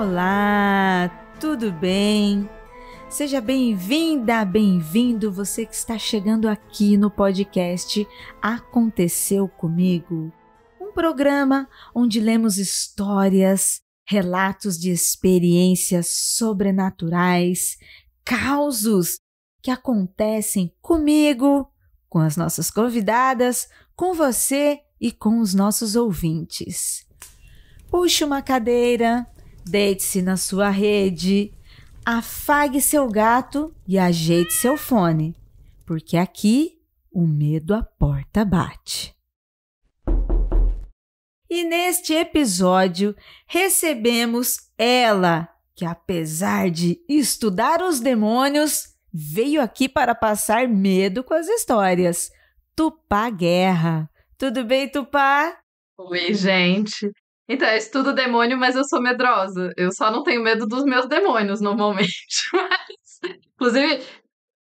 Olá, tudo bem? Seja bem-vinda, bem-vindo você que está chegando aqui no podcast Aconteceu Comigo, um programa onde lemos histórias, relatos de experiências sobrenaturais, causos que acontecem comigo, com as nossas convidadas, com você e com os nossos ouvintes. Puxe uma cadeira, deite-se na sua rede, afague seu gato e ajeite seu fone, porque aqui o medo à porta bate. E neste episódio recebemos ela, que apesar de estudar os demônios, veio aqui para passar medo com as histórias. Tupá Guerra. Tudo bem, Tupá? Oi, gente. Então, eu estudo demônio, mas eu sou medrosa. Eu só não tenho medo dos meus demônios, normalmente. Inclusive,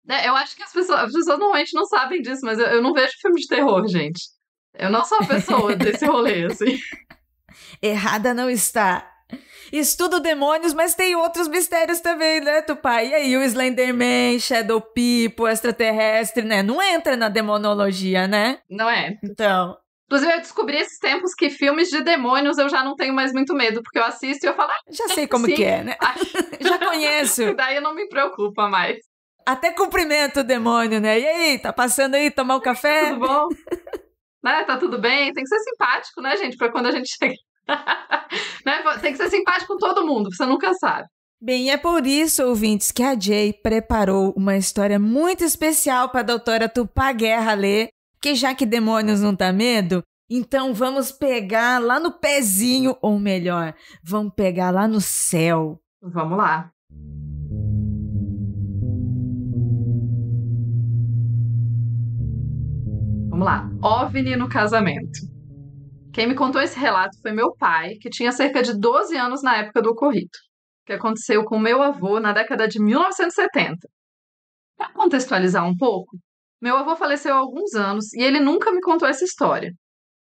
né, eu acho que as pessoas normalmente não sabem disso, mas eu não vejo filme de terror, gente. Eu não sou a pessoa desse rolê, assim. Errada não está. Estudo demônios, mas tem outros mistérios também, né, Tupá? E aí, o Slenderman, Shadow People, extraterrestre, né? Não entra na demonologia, né? Não é? Então... Inclusive, eu descobri esses tempos que filmes de demônios eu já não tenho mais muito medo, porque eu assisto e eu falo... já sei como que é, né? Já conheço. Daí eu não me preocupa mais. Até cumprimento o demônio, né? E aí, tá passando aí tomar um café? Tudo bom? Né? Tá tudo bem? Tem que ser simpático, né, gente? Pra quando a gente chega... né? Tem que ser simpático com todo mundo, você nunca sabe. Bem, é por isso, ouvintes, que a Jay preparou uma história muito especial para a doutora Tupá Guerra ler, que já que demônios não dá medo, então vamos pegar lá no pezinho, ou melhor, vamos pegar lá no céu. Vamos lá. Vamos lá. OVNI no casamento. Quem me contou esse relato foi meu pai, que tinha cerca de 12 anos na época do ocorrido, que aconteceu com meu avô na década de 1970. Para contextualizar um pouco, meu avô faleceu há alguns anos e ele nunca me contou essa história.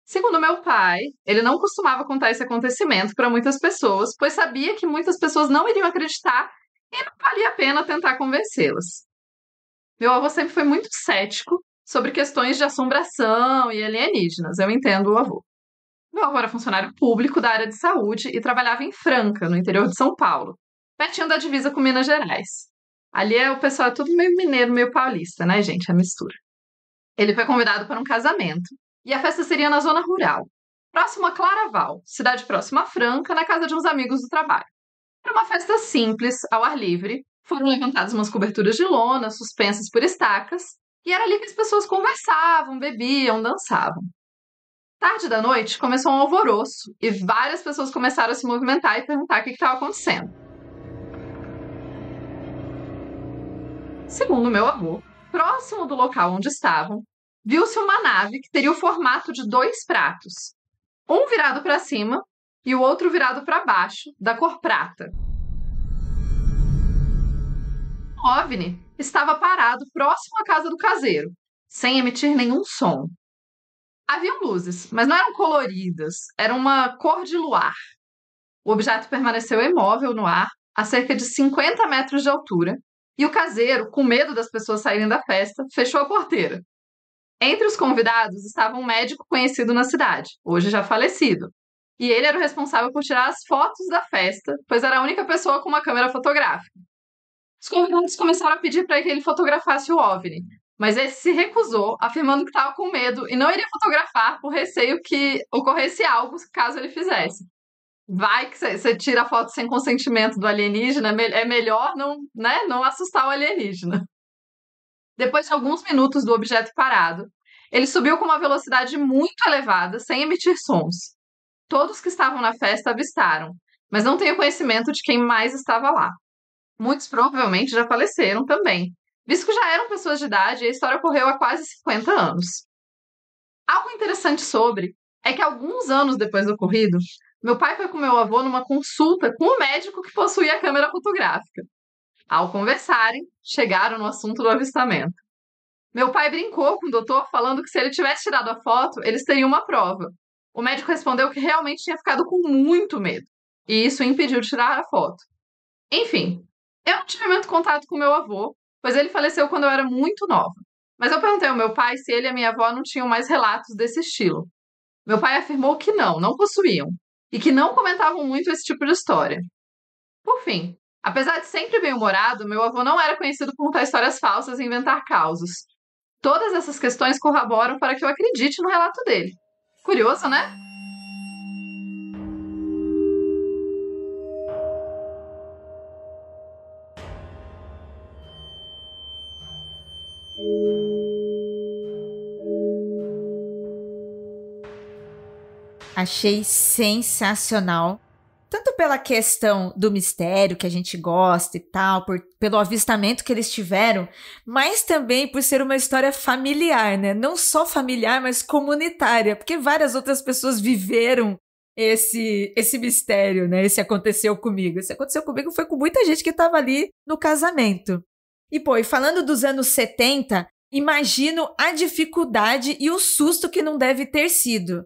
Segundo meu pai, ele não costumava contar esse acontecimento para muitas pessoas, pois sabia que muitas pessoas não iriam acreditar e não valia a pena tentar convencê-las. Meu avô sempre foi muito cético sobre questões de assombração e alienígenas. Eu entendo o avô. Meu avô era funcionário público da área de saúde e trabalhava em Franca, no interior de São Paulo, pertinho da divisa com Minas Gerais. Ali o pessoal é tudo meio mineiro, meio paulista, né, gente? A mistura. Ele foi convidado para um casamento e a festa seria na zona rural, próximo a Claraval, cidade próxima a Franca, na casa de uns amigos do trabalho. Era uma festa simples, ao ar livre, foram levantadas umas coberturas de lona, suspensas por estacas, e era ali que as pessoas conversavam, bebiam, dançavam. Tarde da noite, começou um alvoroço e várias pessoas começaram a se movimentar e perguntar o que estava acontecendo. Segundo meu avô, próximo do local onde estavam, viu-se uma nave que teria o formato de 2 pratos, um virado para cima e o outro virado para baixo, da cor prata. O OVNI estava parado próximo à casa do caseiro, sem emitir nenhum som. Haviam luzes, mas não eram coloridas, era uma cor de luar. O objeto permaneceu imóvel no ar, a cerca de 50 metros de altura, e o caseiro, com medo das pessoas saírem da festa, fechou a porteira. Entre os convidados estava um médico conhecido na cidade, hoje já falecido, e ele era o responsável por tirar as fotos da festa, pois era a única pessoa com uma câmera fotográfica. Os convidados começaram a pedir para que ele fotografasse o OVNI, mas ele se recusou, afirmando que estava com medo e não iria fotografar por receio que ocorresse algo caso ele fizesse. Vai que você tira a foto sem consentimento do alienígena, é melhor não assustar o alienígena. Depois de alguns minutos do objeto parado, ele subiu com uma velocidade muito elevada, sem emitir sons. Todos que estavam na festa avistaram, mas não tenho conhecimento de quem mais estava lá. Muitos provavelmente já faleceram também, visto que já eram pessoas de idade e a história ocorreu há quase 50 anos. Algo interessante sobre é que alguns anos depois do ocorrido, meu pai foi com meu avô numa consulta com o médico que possuía a câmera fotográfica. Ao conversarem, chegaram no assunto do avistamento. Meu pai brincou com o doutor falando que se ele tivesse tirado a foto, eles teriam uma prova. O médico respondeu que realmente tinha ficado com muito medo, e isso impediu de tirar a foto. Enfim, eu não tive muito contato com meu avô, pois ele faleceu quando eu era muito nova. Mas eu perguntei ao meu pai se ele e a minha avó não tinham mais relatos desse estilo. Meu pai afirmou que não possuíam, e que não comentavam muito esse tipo de história. Por fim, apesar de sempre bem-humorado, meu avô não era conhecido por contar histórias falsas e inventar causos. Todas essas questões corroboram para que eu acredite no relato dele. Curioso, né? Achei sensacional. Tanto pela questão do mistério que a gente gosta e tal, pelo avistamento que eles tiveram, mas também por ser uma história familiar, né? Não só familiar, mas comunitária, porque várias outras pessoas viveram esse mistério, né? Esse aconteceu comigo. Esse aconteceu comigo foi com muita gente que estava ali no casamento. E falando dos anos 70, imagino a dificuldade e o susto que não deve ter sido.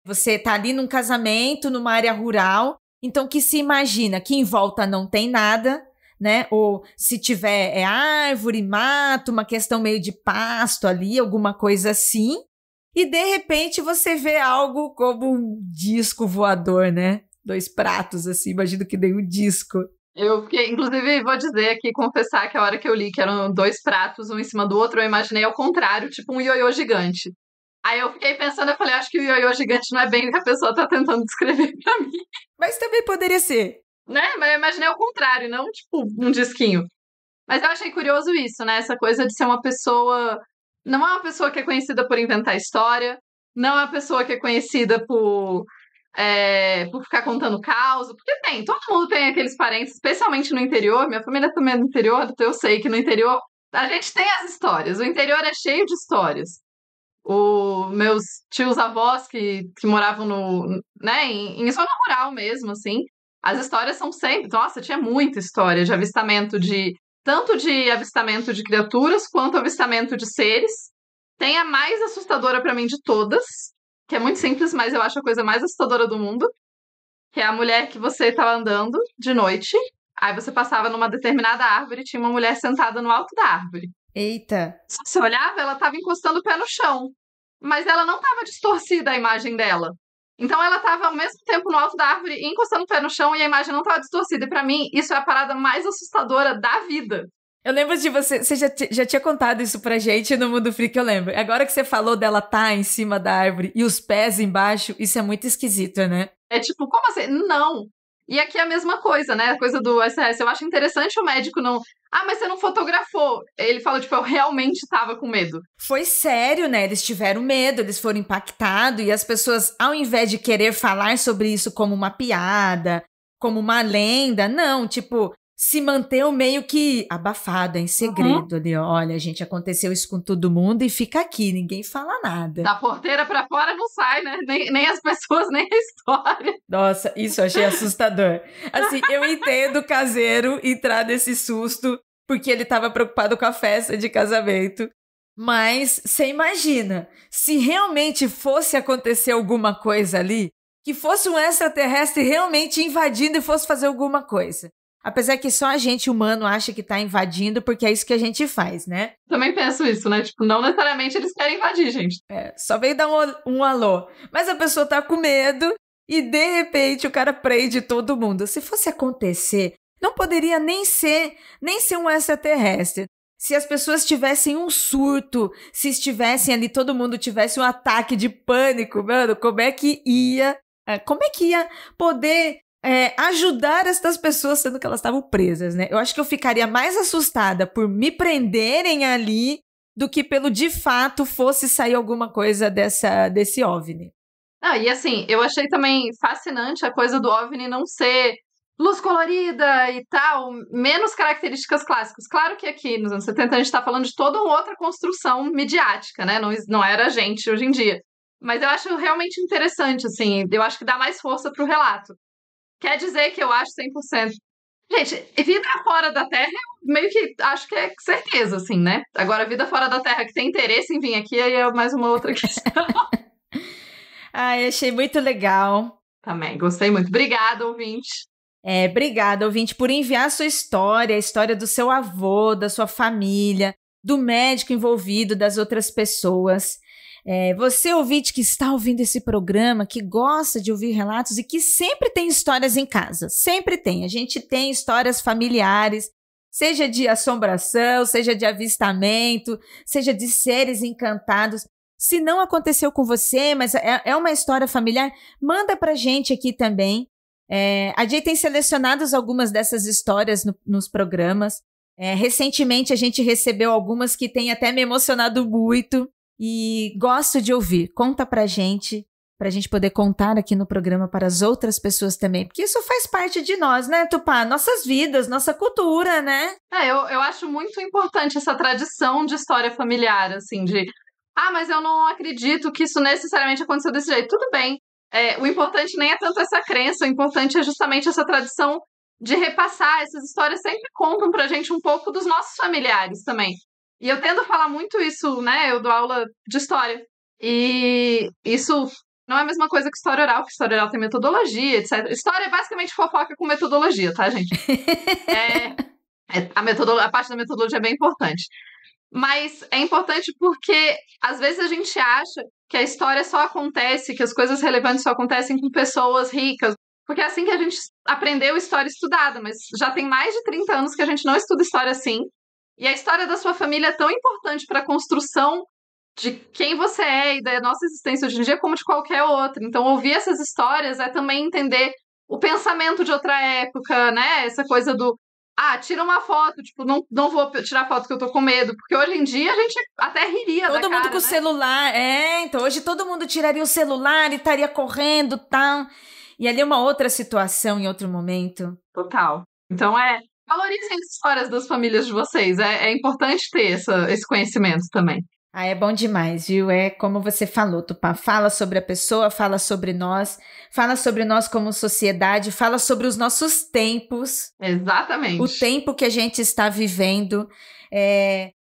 Você tá ali num casamento, numa área rural, então que se imagina que em volta não tem nada, né? Ou se tiver árvore, mato, uma questão meio de pasto ali, alguma coisa assim. E de repente você vê algo como um disco voador, né? 2 pratos assim, imagino que nem um disco. Eu fiquei, inclusive, vou dizer aqui, confessar que a hora que eu li que eram 2 pratos, um em cima do outro, eu imaginei ao contrário, tipo um ioiô gigante. Aí eu fiquei pensando, eu falei, acho que o ioiô gigante não é bem o que a pessoa tá tentando descrever pra mim. Mas também poderia ser. Né? Mas eu imaginei ao contrário, não tipo um disquinho. Mas eu achei curioso isso, né? Essa coisa de ser uma pessoa. Não é uma pessoa que é conhecida por inventar história, não é uma pessoa que é conhecida por ficar contando caos, porque todo mundo tem aqueles parentes, especialmente no interior. Minha família também é do interior, então eu sei que no interior a gente tem as histórias. O interior é cheio de histórias. Os meus tios avós que moravam né, em zona rural mesmo, assim, as histórias são sempre. Nossa, tinha muita história de avistamento tanto de avistamento de criaturas quanto avistamento de seres. Tem a mais assustadora pra mim de todas, que é muito simples, mas eu acho a coisa mais assustadora do mundo, que é a mulher que você tava andando de noite, aí você passava numa determinada árvore e tinha uma mulher sentada no alto da árvore. Eita. Se você olhava, ela tava encostando o pé no chão, mas ela não tava distorcida a imagem dela. Então ela tava ao mesmo tempo no alto da árvore e encostando o pé no chão e a imagem não tava distorcida. E pra mim, isso é a parada mais assustadora da vida. Eu lembro de você já tinha contado isso pra gente no Mundo Freak, eu lembro. Agora que você falou dela tá em cima da árvore e os pés embaixo, isso é muito esquisito, né? É tipo, como assim? Não. E aqui é a mesma coisa, né? A coisa do SRS. Eu acho interessante o médico não... Ah, mas você não fotografou. Ele fala, tipo, eu realmente tava com medo. Foi sério, né? Eles tiveram medo, eles foram impactados e as pessoas, ao invés de querer falar sobre isso como uma piada, como uma lenda, não, tipo, se manteve meio que abafado, em segredo ali. Olha, gente, aconteceu isso com todo mundo e fica aqui, ninguém fala nada. Da porteira pra fora não sai, né? Nem as pessoas, nem a história. Nossa, isso eu achei assustador. Assim, eu entendo o caseiro entrar nesse susto porque ele tava preocupado com a festa de casamento. Mas você imagina, se realmente fosse acontecer alguma coisa ali, que fosse um extraterrestre realmente invadindo e fosse fazer alguma coisa. Apesar que só a gente humano acha que tá invadindo porque é isso que a gente faz, né? Também penso isso, né? Tipo, não necessariamente eles querem invadir, gente. Só veio dar um alô. Mas a pessoa tá com medo e de repente o cara prende todo mundo. Se fosse acontecer, não poderia nem ser um extraterrestre. Se as pessoas tivessem um surto, se estivessem ali, todo mundo tivesse um ataque de pânico, mano, como é que ia poder ajudar essas pessoas, sendo que elas estavam presas, né? Eu acho que eu ficaria mais assustada por me prenderem ali do que pelo de fato fosse sair alguma coisa desse OVNI. E assim, eu achei também fascinante a coisa do OVNI não ser luz colorida e tal, menos características clássicas. Claro que aqui, nos anos 70, a gente tá falando de toda uma outra construção midiática, né? Não era a gente hoje em dia. Mas eu acho realmente interessante, assim, eu acho que dá mais força pro relato. Quer dizer que eu acho 100%. Gente, vida fora da Terra, eu meio que acho que é certeza, assim, né? Agora, vida fora da Terra que tem interesse em vir aqui, aí é mais uma outra questão. Ai, achei muito legal. Também, gostei muito. Obrigada, ouvinte. Obrigada, ouvinte, por enviar a sua história, a história do seu avô, da sua família, do médico envolvido, das outras pessoas. Você, ouvinte, que está ouvindo esse programa, que gosta de ouvir relatos e que sempre tem histórias em casa, sempre tem. A gente tem histórias familiares, seja de assombração, seja de avistamento, seja de seres encantados. Se não aconteceu com você, mas é uma história familiar, manda pra gente aqui também. A gente tem selecionado algumas dessas histórias nos programas. Recentemente a gente recebeu algumas que têm até me emocionado muito e gosto de ouvir. Conta pra gente poder contar aqui no programa para as outras pessoas também, porque isso faz parte de nós, né, Tupá? Nossas vidas, nossa cultura, né? Eu acho muito importante essa tradição de história familiar, assim, mas eu não acredito que isso necessariamente aconteceu desse jeito. Tudo bem. O importante nem é tanto essa crença, o importante é justamente essa tradição de repassar. Essas histórias sempre contam pra gente um pouco dos nossos familiares também. E eu tendo a falar muito isso, né? Eu dou aula de história. E isso não é a mesma coisa que história oral, porque história oral tem metodologia, etc. História é basicamente fofoca com metodologia, tá, gente? A parte da metodologia é bem importante. Mas é importante porque, às vezes, a gente acha que a história só acontece, que as coisas relevantes só acontecem com pessoas ricas, porque é assim que a gente aprendeu história estudada, mas já tem mais de 30 anos que a gente não estuda história assim. E a história da sua família é tão importante para a construção de quem você é e da nossa existência hoje em dia, como de qualquer outra. Então, ouvir essas histórias é também entender o pensamento de outra época, né? Essa coisa do tira uma foto, tipo, não vou tirar foto que eu tô com medo, porque hoje em dia a gente até riria todo mundo com o celular, então hoje todo mundo tiraria o celular e estaria correndo, tal, e ali uma outra situação em outro momento. Total. Então valorizem as histórias das famílias de vocês, é importante ter esse conhecimento também. É bom demais, viu? É como você falou, Tupá, fala sobre a pessoa, fala sobre nós como sociedade, fala sobre os nossos tempos. Exatamente. O tempo que a gente está vivendo.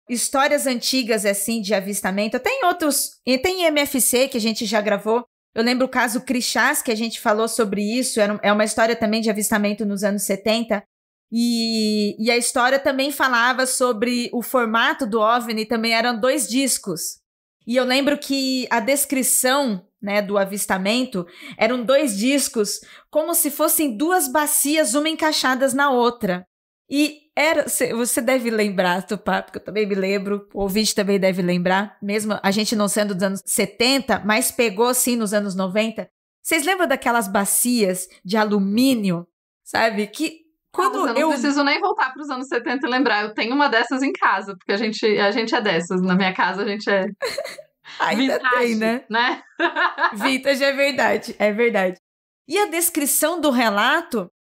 Histórias antigas, assim, de avistamento. Tem tem MFC que a gente já gravou. Eu lembro o caso Crixás, que a gente falou sobre isso. É uma história também de avistamento nos anos 70. E a história também falava sobre o formato do OVNI, também eram 2 discos. E eu lembro que a descrição, né, do avistamento eram 2 discos, como se fossem 2 bacias, uma encaixadas na outra. E você deve lembrar, Tupá, porque eu também me lembro, o ouvinte também deve lembrar, mesmo a gente não sendo dos anos 70, mas pegou sim nos anos 90. Vocês lembram daquelas bacias de alumínio, sabe, que eu não preciso nem voltar para os anos 70 e lembrar. Eu tenho uma dessas em casa, porque a gente é dessas. Na minha casa, a gente é ainda vintage, tem, né? Vintage, é verdade. E a descrição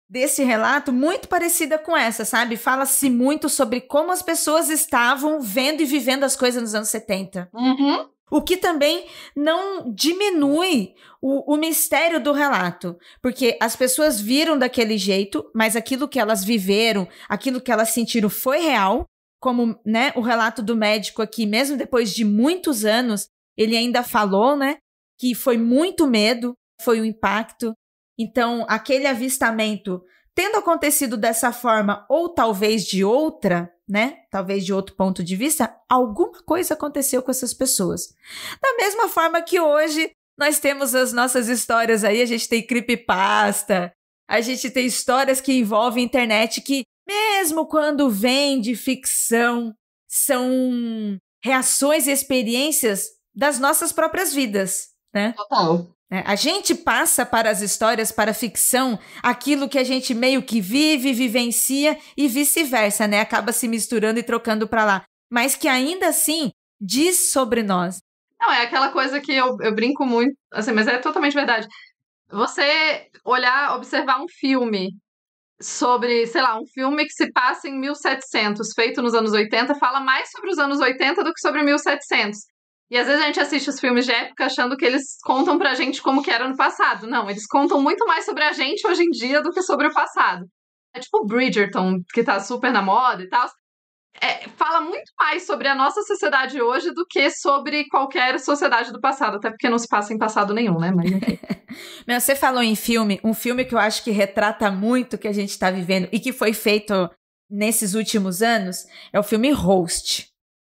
desse relato, muito parecida com essa, sabe? Fala-se muito sobre como as pessoas estavam vendo e vivendo as coisas nos anos 70. Uhum. O que também não diminui o mistério do relato, porque as pessoas viram daquele jeito, mas aquilo que elas viveram, aquilo que elas sentiram foi real, como, né, o relato do médico aqui, mesmo depois de muitos anos, ele ainda falou, né, que foi muito medo, foi um impacto. Então, aquele avistamento, tendo acontecido dessa forma, ou talvez de outra, né? Talvez de outro ponto de vista, alguma coisa aconteceu com essas pessoas. Da mesma forma que hoje nós temos as nossas histórias aí, a gente tem creepypasta, a gente tem histórias que envolvem internet que, mesmo quando vem de ficção, são reações e experiências das nossas próprias vidas, né? Total. A gente passa para as histórias, para a ficção, aquilo que a gente meio que vive, vivencia e vice-versa, né? Acaba se misturando e trocando para lá. Mas que ainda assim diz sobre nós. Não, é aquela coisa que eu brinco muito, assim, mas é totalmente verdade. Você observar um filme sobre, sei lá, um filme que se passa em 1700, feito nos anos 80, fala mais sobre os anos 80 do que sobre 1700. E às vezes a gente assiste os filmes de época achando que eles contam pra gente como que era no passado. Não, eles contam muito mais sobre a gente hoje em dia do que sobre o passado. É tipo o Bridgerton, que tá super na moda e tal. fala muito mais sobre a nossa sociedade hoje do que sobre qualquer sociedade do passado, até porque não se passa em passado nenhum, né? Mas enfim. Meu, você falou em filme, um filme que eu acho que retrata muito o que a gente está vivendo e que foi feito nesses últimos anos, é o filme Host.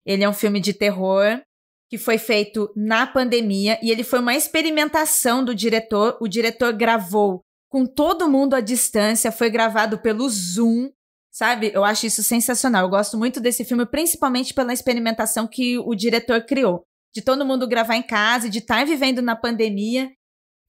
Ele é um filme de terror que foi feito na pandemia e ele foi uma experimentação do diretor. O diretor gravou com todo mundo à distância, foi gravado pelo Zoom, sabe? Eu acho isso sensacional. Eu gosto muito desse filme, principalmente pela experimentação que o diretor criou. De todo mundo gravar em casa, de estar vivendo na pandemia.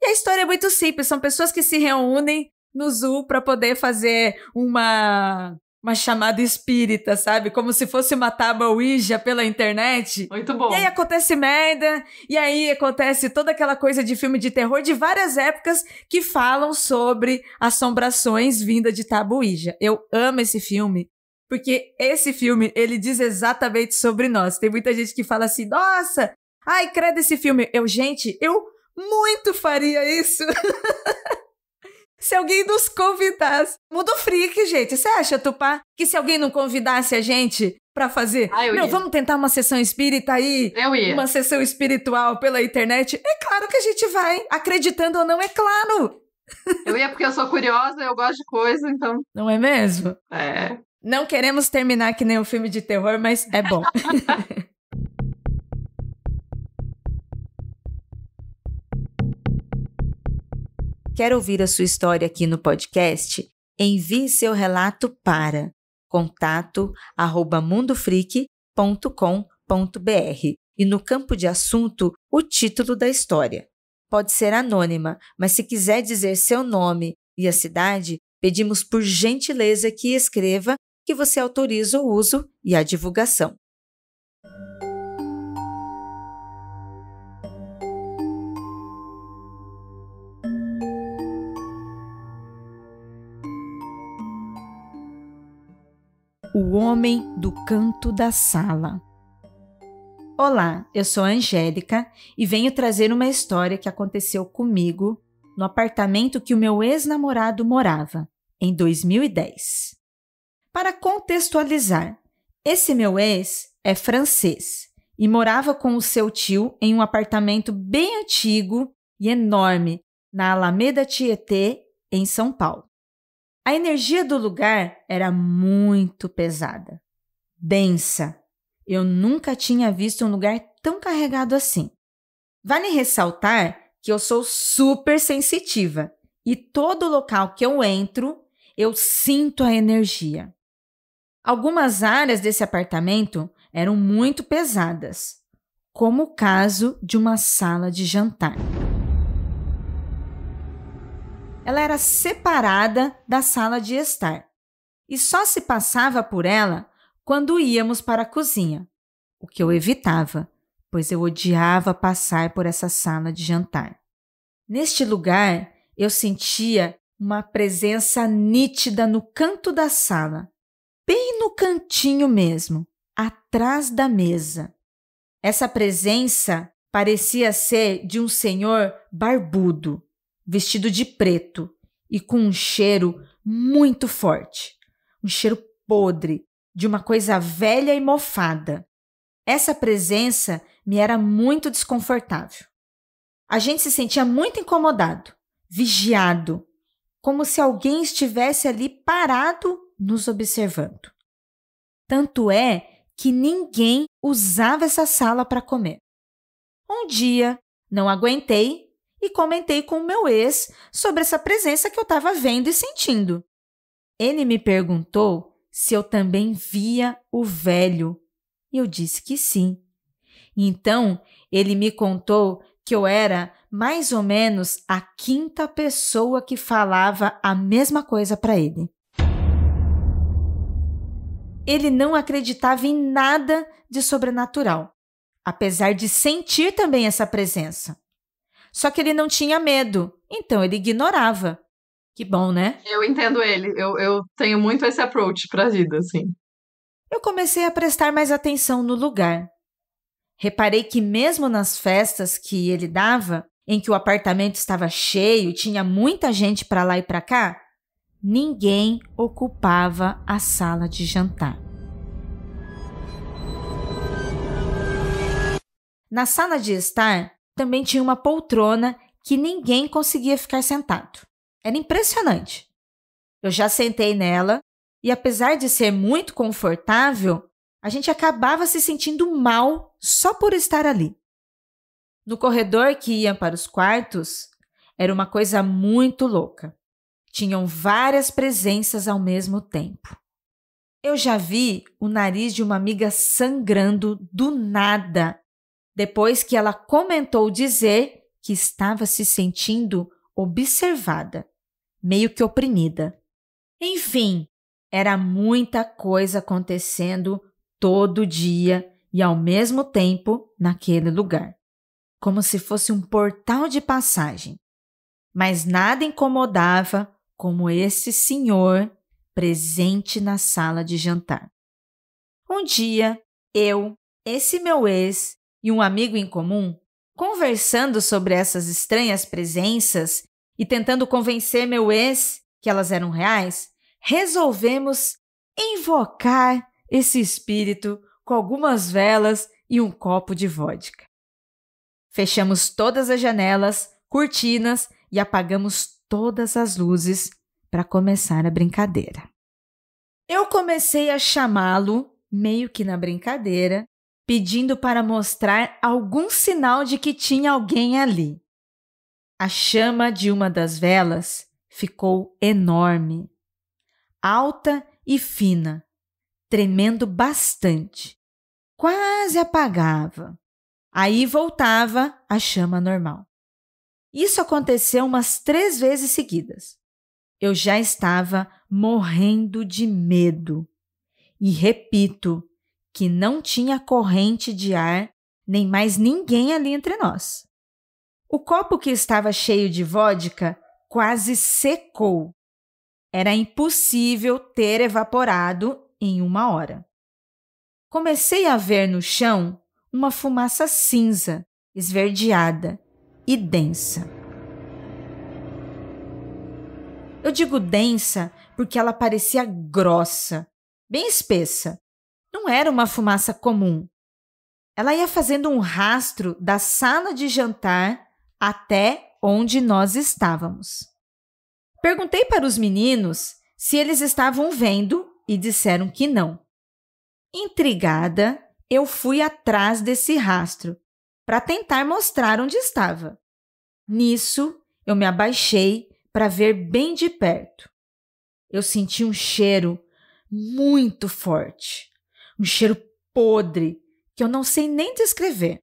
E a história é muito simples. São pessoas que se reúnem no Zoom para poder fazer uma chamada espírita, sabe? Como se fosse uma tábua Ouija pela internet. Muito bom. E aí acontece merda, e aí acontece toda aquela coisa de filme de terror de várias épocas que falam sobre assombrações vindas de tábua Ouija. Eu amo esse filme, porque esse filme, ele diz exatamente sobre nós. Tem muita gente que fala assim, nossa, ai, credo esse filme. Gente, eu muito faria isso. Se alguém nos convidasse. Mundo Freak, gente. Você acha, Tupá, que se alguém não convidasse a gente pra fazer? Vamos tentar uma sessão espírita aí? Eu ia. Uma sessão espiritual pela internet? É claro que a gente vai. Acreditando ou não, é claro. Eu ia porque eu sou curiosa, eu gosto de coisa, então... Não é mesmo? É. Não queremos terminar que nem um filme de terror, mas é bom. Quer ouvir a sua história aqui no podcast? Envie seu relato para contato@mundofreak.com.br e no campo de assunto, o título da história. Pode ser anônima, mas se quiser dizer seu nome e a cidade, pedimos por gentileza que escreva que você autoriza o uso e a divulgação. O Homem do Canto da Sala. Olá, eu sou a Angélica e venho trazer uma história que aconteceu comigo no apartamento que o meu ex-namorado morava, em 2010. Para contextualizar, esse meu ex é francês e morava com o seu tio em um apartamento bem antigo e enorme na Alameda Tietê, em São Paulo. A energia do lugar era muito pesada, densa. Eu nunca tinha visto um lugar tão carregado assim. Vale ressaltar que eu sou super sensitiva e todo local que eu entro, eu sinto a energia. Algumas áreas desse apartamento eram muito pesadas, como o caso de uma sala de jantar. Ela era separada da sala de estar e só se passava por ela quando íamos para a cozinha, o que eu evitava, pois eu odiava passar por essa sala de jantar. Neste lugar, eu sentia uma presença nítida no canto da sala, bem no cantinho mesmo, atrás da mesa. Essa presença parecia ser de um senhor barbudo, vestido de preto e com um cheiro muito forte, um cheiro podre, de uma coisa velha e mofada. Essa presença me era muito desconfortável. A gente se sentia muito incomodado, vigiado, como se alguém estivesse ali parado nos observando. Tanto é que ninguém usava essa sala para comer. Um dia, não aguentei e comentei com o meu ex sobre essa presença que eu estava vendo e sentindo. Ele me perguntou se eu também via o velho e eu disse que sim. Então, ele me contou que eu era mais ou menos a 5ª pessoa que falava a mesma coisa para ele. Ele não acreditava em nada de sobrenatural, apesar de sentir também essa presença. Só que ele não tinha medo, então ele ignorava. Que bom, né? Eu entendo ele. Eu tenho muito esse approach pra vida, assim. Eu comecei a prestar mais atenção no lugar. Reparei que mesmo nas festas que ele dava, em que o apartamento estava cheio e tinha muita gente para lá e para cá, ninguém ocupava a sala de jantar. Na sala de estar, também tinha uma poltrona que ninguém conseguia ficar sentado. Era impressionante. Eu já sentei nela e, apesar de ser muito confortável, a gente acabava se sentindo mal só por estar ali. No corredor que ia para os quartos, era uma coisa muito louca. Tinham várias presenças ao mesmo tempo. Eu já vi o nariz de uma amiga sangrando do nada, depois que ela comentou dizer que estava se sentindo observada, meio que oprimida. Enfim, era muita coisa acontecendo todo dia e ao mesmo tempo naquele lugar, como se fosse um portal de passagem. Mas nada incomodava como esse senhor presente na sala de jantar. Um dia, eu, esse meu ex e um amigo em comum, conversando sobre essas estranhas presenças e tentando convencer meu ex que elas eram reais, resolvemos invocar esse espírito com algumas velas e um copo de vodka. Fechamos todas as janelas, cortinas e apagamos todas as luzes para começar a brincadeira. Eu comecei a chamá-lo, meio que na brincadeira, pedindo para mostrar algum sinal de que tinha alguém ali. A chama de uma das velas ficou enorme, alta e fina, tremendo bastante. Quase apagava. Aí voltava a chama normal. Isso aconteceu umas 3 vezes seguidas. Eu já estava morrendo de medo. E repito que não tinha corrente de ar, nem mais ninguém ali entre nós. O copo que estava cheio de vodka quase secou. Era impossível ter evaporado em 1 hora. Comecei a ver no chão uma fumaça cinza, esverdeada e densa. Eu digo densa porque ela parecia grossa, bem espessa. Não era uma fumaça comum. Ela ia fazendo um rastro da sala de jantar até onde nós estávamos. Perguntei para os meninos se eles estavam vendo e disseram que não. Intrigada, eu fui atrás desse rastro para tentar mostrar onde estava. Nisso, eu me abaixei para ver bem de perto. Eu senti um cheiro muito forte, um cheiro podre que eu não sei nem descrever.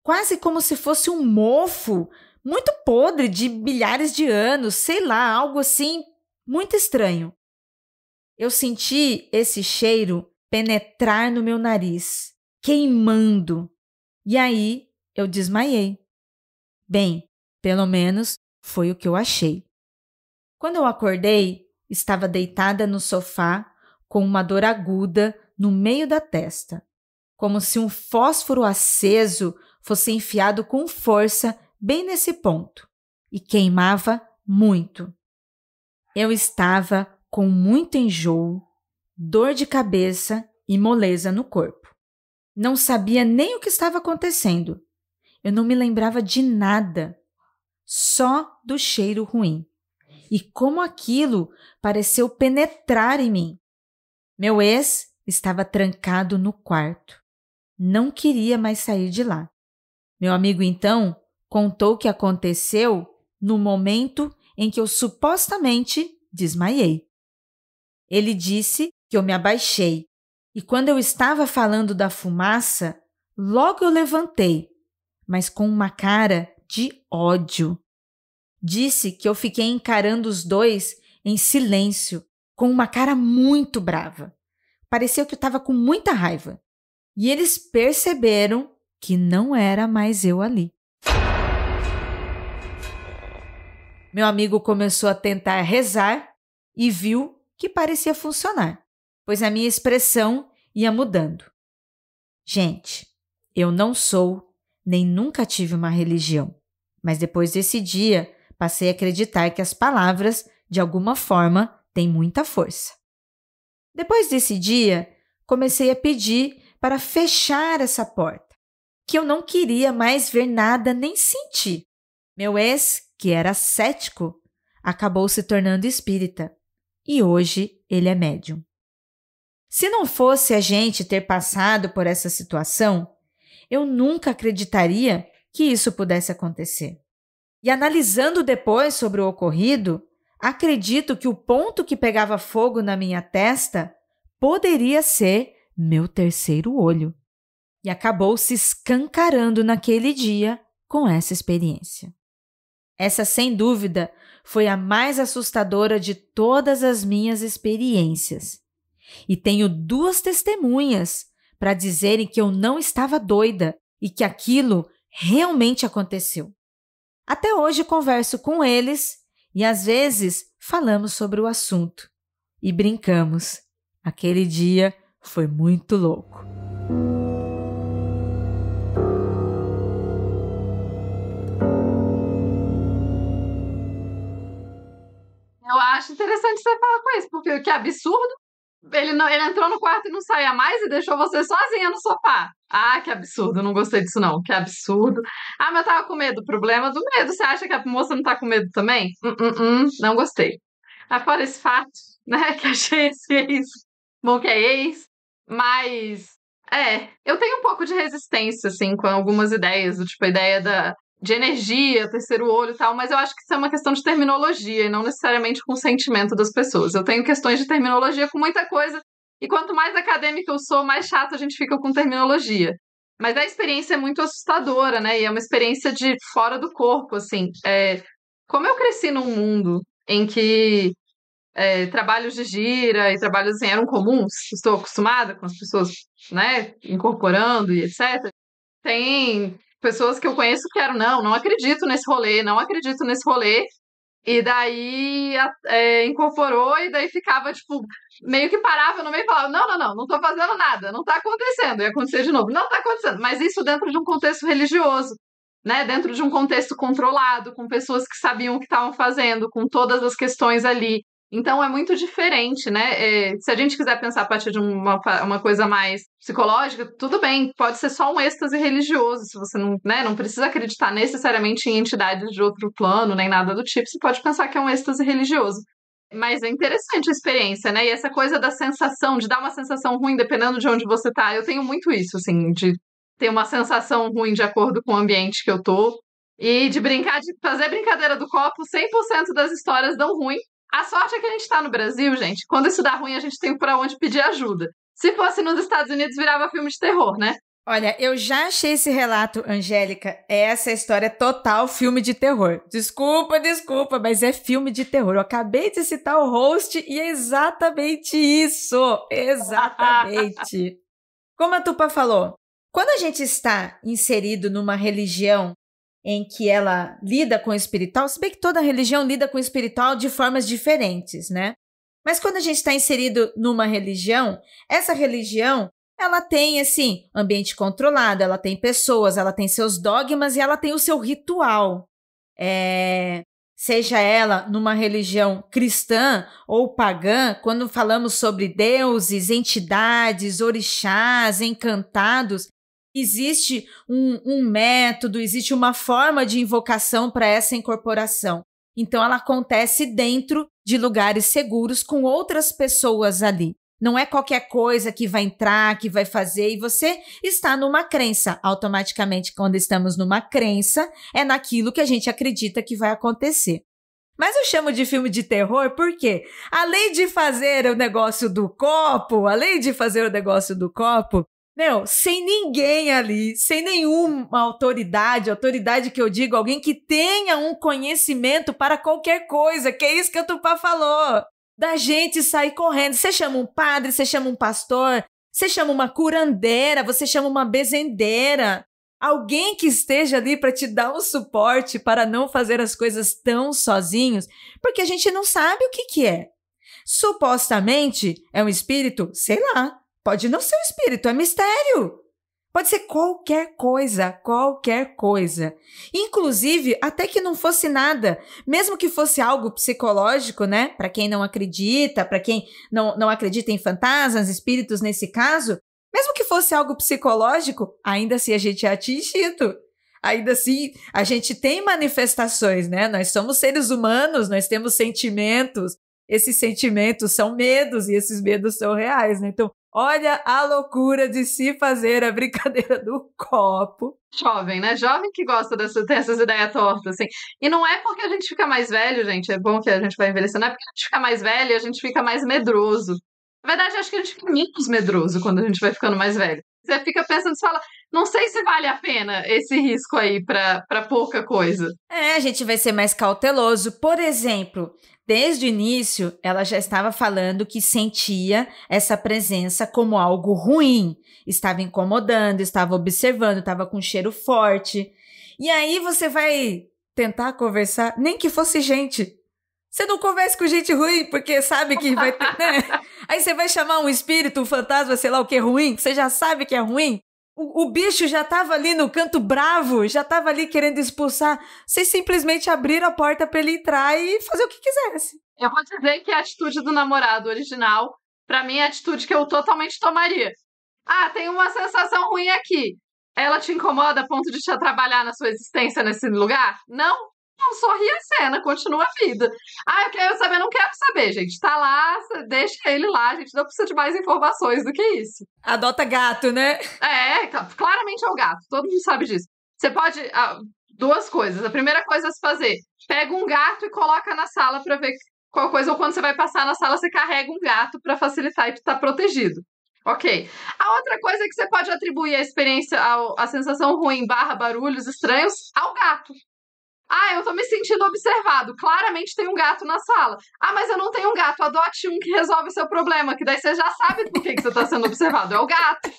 Quase como se fosse um mofo muito podre de milhares de anos, sei lá, algo assim muito estranho. Eu senti esse cheiro penetrar no meu nariz, queimando, e aí eu desmaiei. Bem, pelo menos foi o que eu achei. Quando eu acordei, estava deitada no sofá com uma dor aguda no meio da testa, como se um fósforo aceso fosse enfiado com força bem nesse ponto, e queimava muito. Eu estava com muito enjoo, dor de cabeça e moleza no corpo. Não sabia nem o que estava acontecendo. Eu não me lembrava de nada, só do cheiro ruim. E como aquilo pareceu penetrar em mim. Meu ex estava trancado no quarto. Não queria mais sair de lá. Meu amigo, então, contou o que aconteceu no momento em que eu supostamente desmaiei. Ele disse que eu me abaixei e quando eu estava falando da fumaça, logo eu levantei, mas com uma cara de ódio. Disse que eu fiquei encarando os dois em silêncio, com uma cara muito brava. Pareceu que eu estava com muita raiva. E eles perceberam que não era mais eu ali. Meu amigo começou a tentar rezar e viu que parecia funcionar, pois a minha expressão ia mudando. Gente, eu não sou, nem nunca tive uma religião, mas depois desse dia passei a acreditar que as palavras, de alguma forma, têm muita força. Depois desse dia, comecei a pedir para fechar essa porta, que eu não queria mais ver nada nem sentir. Meu ex, que era cético, acabou se tornando espírita e hoje ele é médium. Se não fosse a gente ter passado por essa situação, eu nunca acreditaria que isso pudesse acontecer. E analisando depois sobre o ocorrido, acredito que o ponto que pegava fogo na minha testa poderia ser meu terceiro olho. E acabou se escancarando naquele dia com essa experiência. Essa, sem dúvida, foi a mais assustadora de todas as minhas experiências. E tenho 2 testemunhas para dizerem que eu não estava doida e que aquilo realmente aconteceu. Até hoje converso com eles e às vezes falamos sobre o assunto e brincamos. Aquele dia foi muito louco. Eu acho interessante você falar com isso, porque que absurdo. Ele entrou no quarto e não saía mais e deixou você sozinha no sofá. Ah, que absurdo, não gostei disso não, que absurdo. Ah, mas eu tava com medo, problema do medo. Você acha que a moça não tá com medo também? Não gostei. Mas fora esse fato, né, que achei esse ex, bom que é ex, mas, eu tenho um pouco de resistência, assim, com algumas ideias, do tipo, a ideia de energia, terceiro olho e tal, mas eu acho que isso é uma questão de terminologia e não necessariamente com o sentimento das pessoas. Eu tenho questões de terminologia com muita coisa, e quanto mais acadêmica eu sou, mais chato a gente fica com terminologia. Mas a experiência é muito assustadora, né? E é uma experiência de fora do corpo, assim. Como eu cresci num mundo em que trabalhos de gira e trabalhos assim eram comuns, estou acostumada com as pessoas, né, incorporando e etc. Tem pessoas que eu conheço que eram, não acredito nesse rolê, não acredito nesse rolê, e daí incorporou, e daí ficava, tipo, meio que parava no meio e falava, não tô fazendo nada, não tá acontecendo, ia acontecer de novo, não tá acontecendo, mas isso dentro de um contexto religioso, né, dentro de um contexto controlado, com pessoas que sabiam o que estavam fazendo, com todas as questões ali. Então é muito diferente, né? Se a gente quiser pensar a partir de uma coisa mais psicológica, tudo bem, pode ser só um êxtase religioso, se você não, né, não precisa acreditar necessariamente em entidades de outro plano, nem nada do tipo, você pode pensar que é um êxtase religioso. Mas é interessante a experiência, né? E essa coisa da sensação, de dar uma sensação ruim dependendo de onde você tá, eu tenho muito isso, assim, de ter uma sensação ruim de acordo com o ambiente que eu tô, e de brincar, de fazer brincadeira do copo, 100% das histórias dão ruim. A sorte é que a gente tá no Brasil, gente. Quando isso dá ruim, a gente tem pra onde pedir ajuda. Se fosse nos Estados Unidos, virava filme de terror, né? Olha, eu já achei esse relato, Angélica, essa história total filme de terror. Desculpa, mas é filme de terror. Eu acabei de citar o host e é exatamente isso. Exatamente. Como a Tupá falou, quando a gente está inserido numa religião em que ela lida com o espiritual, se bem que toda religião lida com o espiritual de formas diferentes, né? Mas quando a gente está inserido numa religião, essa religião, ela tem, assim, ambiente controlado, ela tem pessoas, ela tem seus dogmas e ela tem o seu ritual. Seja ela numa religião cristã ou pagã, quando falamos sobre deuses, entidades, orixás, encantados, existe um método, existe uma forma de invocação para essa incorporação. Então, ela acontece dentro de lugares seguros com outras pessoas ali. Não é qualquer coisa que vai entrar, que vai fazer, e você está numa crença. Automaticamente, quando estamos numa crença, é naquilo que a gente acredita que vai acontecer. Mas eu chamo de filme de terror porque, além de fazer o negócio do copo, sem ninguém ali, sem nenhuma autoridade que eu digo, alguém que tenha um conhecimento para qualquer coisa, que é isso que a Tupá falou, da gente sair correndo. Você chama um padre, você chama um pastor, você chama uma curandeira, você chama uma bezendeira, alguém que esteja ali para te dar um suporte para não fazer as coisas tão sozinhos, porque a gente não sabe o que é. Supostamente é um espírito, sei lá. Pode não ser um espírito, é mistério. Pode ser qualquer coisa. Inclusive, até que não fosse nada, mesmo que fosse algo psicológico, né? Para quem não acredita, para quem não acredita em fantasmas, espíritos nesse caso, Mesmo que fosse algo psicológico, ainda assim a gente é atingido. Ainda assim, a gente tem manifestações, né? Nós somos seres humanos, nós temos sentimentos. Esses sentimentos são medos e esses medos são reais, né? Então, olha a loucura de se fazer a brincadeira do copo. Jovem, né? Jovem que gosta dessas ideias tortas, assim. E não é porque a gente fica mais velho, gente, é bom que a gente vai envelhecendo, não é porque a gente fica mais velho e a gente fica mais medroso. Na verdade, acho que a gente fica menos medroso quando a gente vai ficando mais velho. Você fica pensando, você fala, não sei se vale a pena esse risco aí pra pouca coisa. A gente vai ser mais cauteloso. Por exemplo, desde o início, ela já estava falando que sentia essa presença como algo ruim. Estava incomodando, estava observando, estava com um cheiro forte. E aí você vai tentar conversar, nem que fosse gente. Você não conversa com gente ruim, porque sabe que vai ter, né? Aí você vai chamar um espírito, um fantasma, sei lá o que é ruim, que você já sabe que é ruim. O bicho já estava ali no canto bravo, já estava ali querendo expulsar. Vocês simplesmente abriram a porta para ele entrar e fazer o que quisesse. Eu vou dizer que a atitude do namorado original, pra mim, é a atitude que eu totalmente tomaria. Ah, tem uma sensação ruim aqui. Ela te incomoda a ponto de te atrapalhar na sua existência nesse lugar? Não? Não, sorri a cena, continua a vida. Ah, eu quero saber, não quero saber, gente. Tá lá, deixa ele lá, a gente não precisa de mais informações do que isso. Adota gato, né? Claramente é o gato, todo mundo sabe disso. Você pode, duas coisas. A primeira coisa a se fazer, pega um gato e coloca na sala pra ver qual coisa, ou quando você vai passar na sala, você carrega um gato pra facilitar e tu tá protegido. Ok. A outra coisa é que você pode atribuir a experiência, a sensação ruim / barulhos estranhos ao gato. Ah, eu tô me sentindo observado. Claramente tem um gato na sala. Ah, mas eu não tenho um gato. Adote um que resolve o seu problema, que daí você já sabe por que você tá sendo observado. É o gato.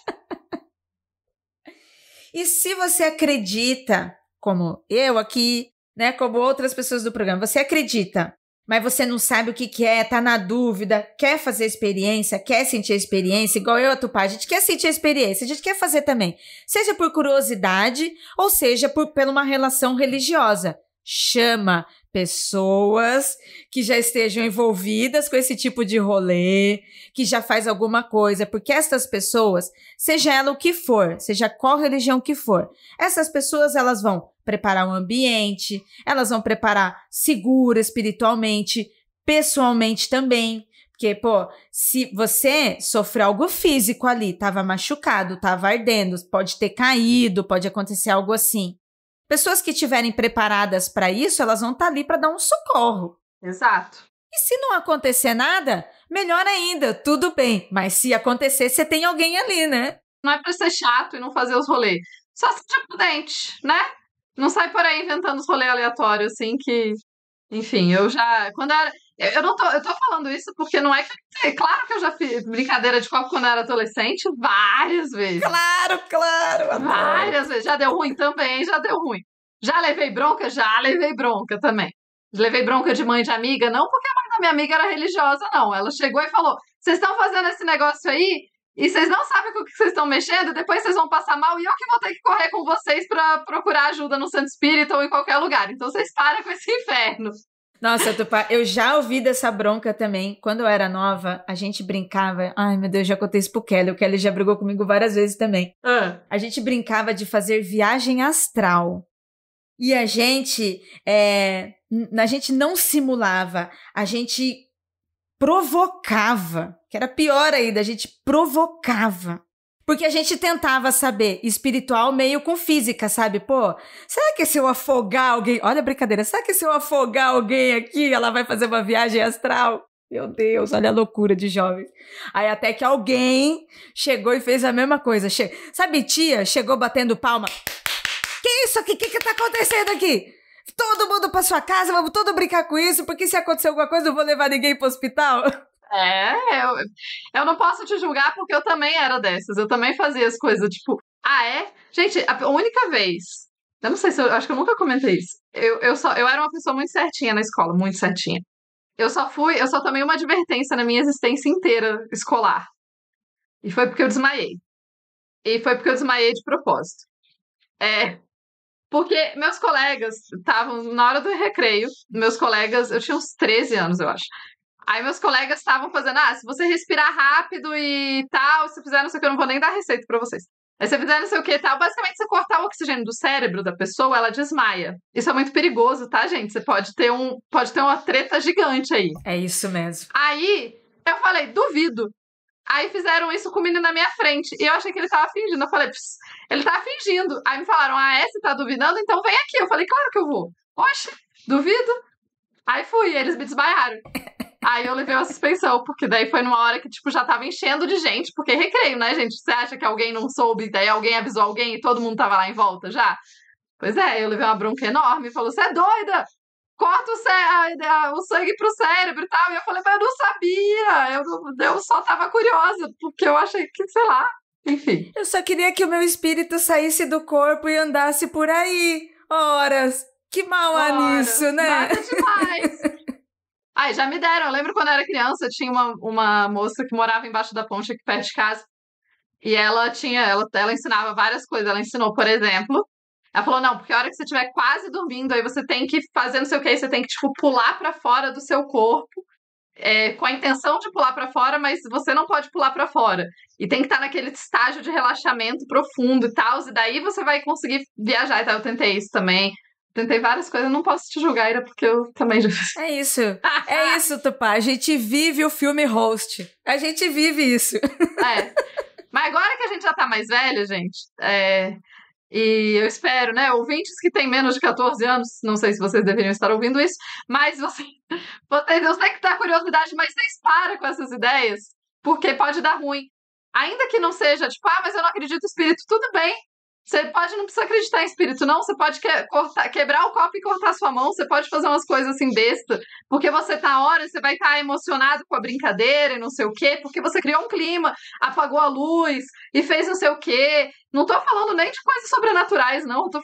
E se você acredita, como eu aqui, né, como outras pessoas do programa, você acredita, mas você não sabe o que é, tá na dúvida, quer fazer experiência, quer sentir a experiência, igual eu e a Tupá, a gente quer sentir a experiência, a gente quer fazer também, seja por curiosidade ou seja por uma relação religiosa. Chama pessoas que já estejam envolvidas com esse tipo de rolê, que já faz alguma coisa, porque essas pessoas, seja ela o que for, seja qual religião que for, essas pessoas elas vão preparar um ambiente, elas vão preparar seguro espiritualmente, pessoalmente também. Porque, pô, se você sofreu algo físico ali, tava machucado, tava ardendo, pode ter caído, pode acontecer algo assim. Pessoas que estiverem preparadas para isso, elas vão estar ali para dar um socorro. Exato. E se não acontecer nada, melhor ainda, tudo bem. Mas se acontecer, você tem alguém ali, né? Não é pra ser chato e não fazer os rolês. Só seja prudente, né? Não sai por aí inventando os rolês aleatórios, assim, que... Enfim, eu já... Eu tô falando isso porque não é que... Claro que eu já fiz brincadeira de copo quando eu era adolescente várias vezes. Claro. Várias vezes. Já deu ruim também, já deu ruim. Já levei bronca? Já levei bronca também. Levei bronca de mãe de amiga, não porque a mãe da minha amiga era religiosa, não. Ela chegou e falou, vocês estão fazendo esse negócio aí e vocês não sabem com o que vocês estão mexendo, depois vocês vão passar mal e eu que vou ter que correr com vocês pra procurar ajuda no centro espírita ou em qualquer lugar. Então vocês param com esse inferno. Nossa, Tupá, eu já ouvi dessa bronca também. Quando eu era nova, a gente brincava... Ai, meu Deus, já contei isso pro Kelly. O Kelly já brigou comigo várias vezes também. A gente brincava de fazer viagem astral. E a gente não simulava, a gente provocava. Que era pior ainda, a gente provocava. Porque a gente tentava saber espiritual meio com física, sabe? Pô, será que se eu afogar alguém... Olha a brincadeira. Será que se eu afogar alguém aqui, ela vai fazer uma viagem astral? Meu Deus, olha a loucura de jovens. Aí até que alguém chegou e fez a mesma coisa. Sabe, tia? Chegou batendo palma. Que isso aqui? O que tá acontecendo aqui? Todo mundo pra sua casa, vamos todo brincar com isso, porque se acontecer alguma coisa, eu não vou levar ninguém pro hospital. Eu não posso te julgar porque eu também era dessas. Eu também fazia as coisas, tipo, Gente, a única vez, eu não sei se acho que eu nunca comentei isso. Eu era uma pessoa muito certinha na escola, muito certinha. Eu só tomei uma advertência na minha existência inteira escolar. E foi porque eu desmaiei. E foi porque eu desmaiei de propósito. Porque meus colegas estavam na hora do recreio, eu tinha uns 13 anos, eu acho. Aí meus colegas estavam fazendo, se você respirar rápido e tal, se fizer não sei o que, eu não vou nem dar receita pra vocês. Aí você fizer não sei o que e tal, basicamente você cortar o oxigênio do cérebro da pessoa, ela desmaia. Isso é muito perigoso, tá, gente? Você pode ter uma treta gigante aí. É isso mesmo. Aí eu falei, duvido. Aí fizeram isso com o menino na minha frente. E eu achei que ele tava fingindo. Eu falei, ele tava fingindo. Aí me falaram, você tá duvidando? Então vem aqui. Eu falei, claro que eu vou. Oxe, duvido? Aí fui, eles me desmaiaram. Aí eu levei uma suspensão, porque daí foi numa hora que, tipo, já tava enchendo de gente, porque recreio, né, gente? Você acha que alguém não soube, daí alguém avisou alguém e todo mundo tava lá em volta já? Pois é, eu levei uma bronca enorme e falou, você é doida? Corta o sangue pro cérebro e tal. E eu falei, mas eu não sabia, eu só tava curiosa, porque eu achei que, sei lá, enfim. Eu só queria que o meu espírito saísse do corpo e andasse por aí. Horas. Que mal há nisso, né? Nada demais. Ai, já me deram. Eu lembro quando eu era criança, tinha uma moça que morava embaixo da ponte aqui perto de casa. E ela ensinava várias coisas. Ela ensinou, por exemplo, ela falou, não, porque a hora que você estiver quase dormindo, aí você tem que fazer não sei o que, você tem que, tipo, pular pra fora do seu corpo, com a intenção de pular pra fora, mas você não pode pular pra fora. E tem que estar naquele estágio de relaxamento profundo e tal, e daí você vai conseguir viajar e tal. Eu tentei isso também. Tentei várias coisas, eu não posso te julgar, Ira, porque eu também já fiz. É isso, Tupá. A gente vive o filme Host. A gente vive isso. Mas agora que a gente já tá mais velha, gente, e eu espero, né, ouvintes que têm menos de 14 anos, não sei se vocês deveriam estar ouvindo isso, mas eu sei que tá curiosidade, mas vocês param com essas ideias, porque pode dar ruim. Ainda que não seja, tipo, mas eu não acredito em espírito, tudo bem. Você não precisa acreditar em espírito, não. Você pode quebrar o copo e cortar sua mão. Você pode fazer umas coisas assim besta. Porque você tá hora, você vai estar emocionado com a brincadeira e não sei o quê. Porque você criou um clima, apagou a luz e fez não sei o quê. Não tô falando nem de coisas sobrenaturais, não. Tô,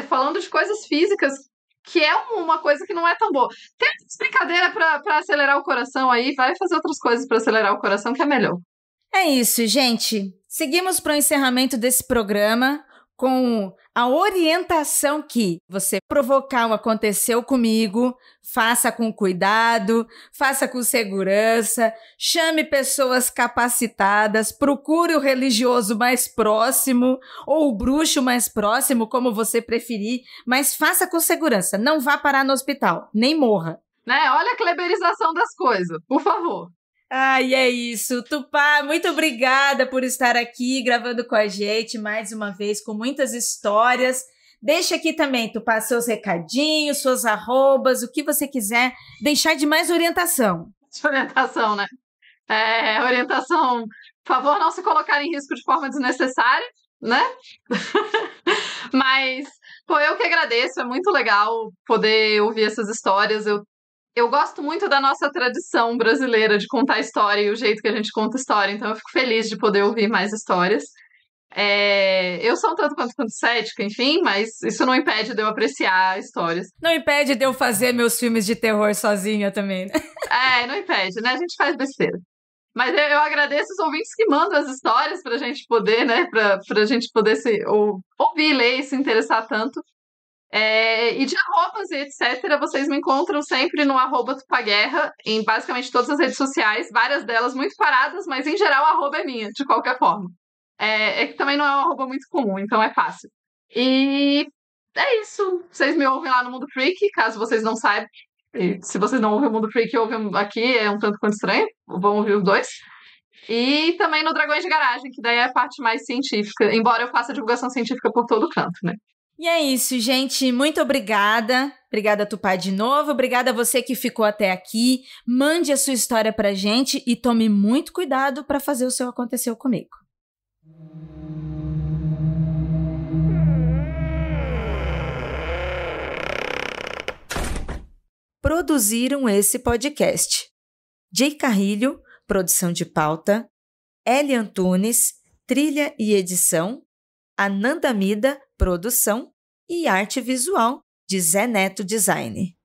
falando de coisas físicas, que é uma coisa que não é tão boa. Tem essa brincadeira pra acelerar o coração aí. Vai fazer outras coisas pra acelerar o coração, que é melhor. É isso, gente. Seguimos para o encerramento desse programa com a orientação que você provocar o aconteceu comigo, faça com cuidado, faça com segurança, chame pessoas capacitadas, procure o religioso mais próximo ou o bruxo mais próximo, como você preferir, mas faça com segurança, não vá parar no hospital, nem morra. Olha a cleberização das coisas, por favor. Ai, é isso. Tupá, muito obrigada por estar aqui gravando com a gente mais uma vez, com muitas histórias. Deixa aqui também, Tupá, seus recadinhos, suas arrobas, o que você quiser deixar de mais orientação. Orientação, né? Orientação, por favor, não se colocar em risco de forma desnecessária, né? Mas, eu que agradeço, é muito legal poder ouvir essas histórias. Eu gosto muito da nossa tradição brasileira de contar história e o jeito que a gente conta história, então eu fico feliz de poder ouvir mais histórias. Eu sou um tanto quanto cética, enfim, mas isso não impede de eu apreciar histórias. Não impede de eu fazer meus filmes de terror sozinha também, né? Não impede, né? A gente faz besteira. Mas eu agradeço os ouvintes que mandam as histórias pra gente poder, né? Pra gente poder ouvir, ler e se interessar tanto. E de arrobas e etc, vocês me encontram sempre no @tupaguerra, em basicamente todas as redes sociais, várias delas muito paradas, mas em geral a arroba é minha, de qualquer forma. Que também não é uma arroba muito comum, então é fácil. E é isso. Vocês me ouvem lá no Mundo Freak, caso vocês não saibam. E se vocês não ouvem o Mundo Freak e ouvem aqui, é um tanto quanto estranho. Vão ouvir os dois. E também no Dragões de Garagem, que daí é a parte mais científica, embora eu faça divulgação científica por todo canto, né? E é isso, gente. Muito obrigada. Obrigada, Tupá, de novo. Obrigada a você que ficou até aqui. Mande a sua história pra gente e tome muito cuidado para fazer o seu Aconteceu Comigo. Produziram esse podcast: Jay Carrilho, produção de pauta; Eli Antunes, trilha e edição; Ananda Mida, produção e arte visual de Zé Neto Design.